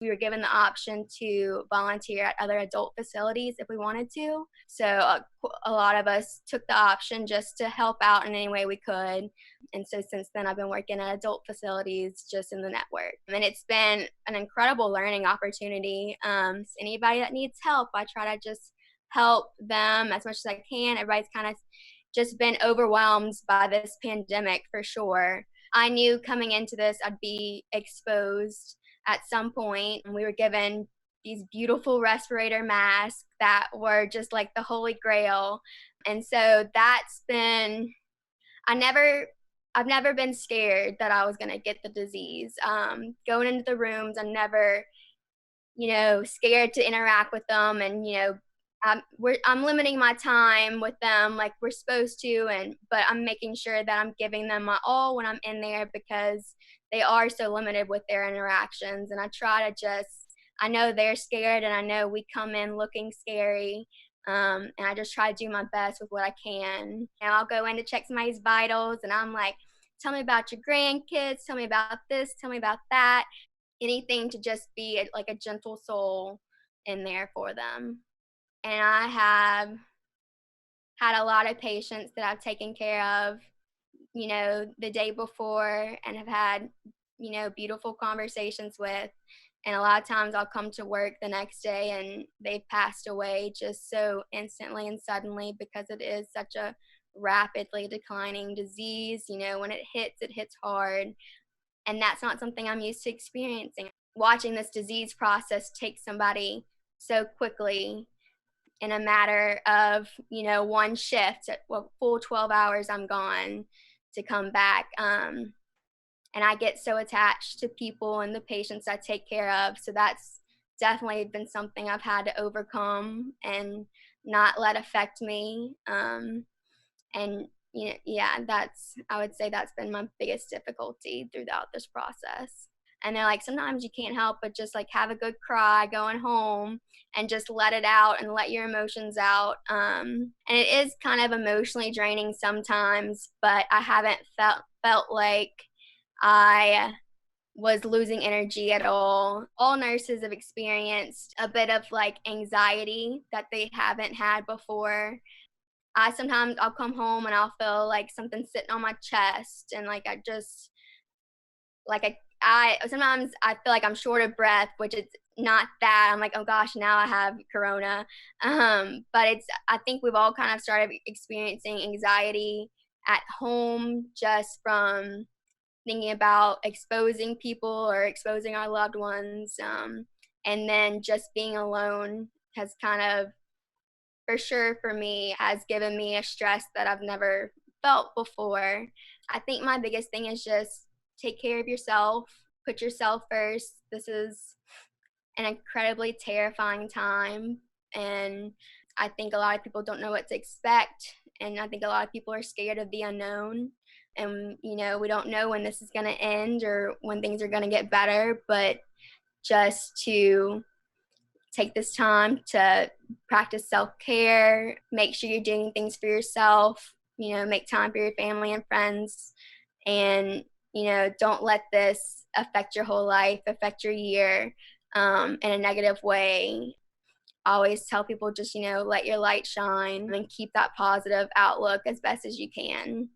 We were given the option to volunteer at other adult facilities if we wanted to. So a lot of us took the option just to help out in any way we could. And so since then, I've been working at adult facilities just in the network. And it's been an incredible learning opportunity. So anybody that needs help, I try to just help them as much as I can. Everybody's kind of just been overwhelmed by this pandemic for sure. I knew coming into this I'd be exposed at some point, and we were given these beautiful respirator masks that were just like the holy grail. And so that's been I never I've never been scared that I was going to get the disease. Going into the rooms, I'm never, scared to interact with them, and I'm limiting my time with them like we're supposed to, but I'm making sure that I'm giving them my all when I'm in there because they are so limited with their interactions. And I try to I know they're scared, and I know we come in looking scary. And I just try to do my best with what I can. And I'll go in to check somebody's vitals, and I'm like, tell me about your grandkids, tell me about this, tell me about that. Anything to just be like a gentle soul in there for them. And I have had a lot of patients that I've taken care of, the day before and have had, beautiful conversations with. And a lot of times I'll come to work the next day and they've passed away just so instantly and suddenly because it is such a rapidly declining disease. When it hits hard. And that's not something I'm used to experiencing. Watching this disease process take somebody so quickly in a matter of, one shift, full 12 hours I'm gone to come back. And I get so attached to people and the patients I take care of. So that's definitely been something I've had to overcome and not let affect me. And yeah, I would say that's been my biggest difficulty throughout this process. And they're like, sometimes you can't help but just like have a good cry going home and just let it out and let your emotions out. And it is kind of emotionally draining sometimes, but I haven't felt like I was losing energy at all. All nurses have experienced a bit of like anxiety that they haven't had before. I'll come home and I'll feel like something sitting on my chest, and like I just like I sometimes I feel like I'm short of breath, which is not that. I'm like, oh gosh, now I have corona. But I think we've all kind of started experiencing anxiety at home just from thinking about exposing people or exposing our loved ones. And then just being alone has kind of, for sure for me, has given me a stress that I've never felt before. I think my biggest thing is just take care of yourself, put yourself first. This is an incredibly terrifying time, and I think a lot of people don't know what to expect, and I think a lot of people are scared of the unknown. And we don't know when this is going to end or when things are going to get better, but just to take this time to practice self-care, make sure you're doing things for yourself, make time for your family and friends, and don't let this affect your whole life, affect your year in a negative way. I always tell people just let your light shine and keep that positive outlook as best as you can.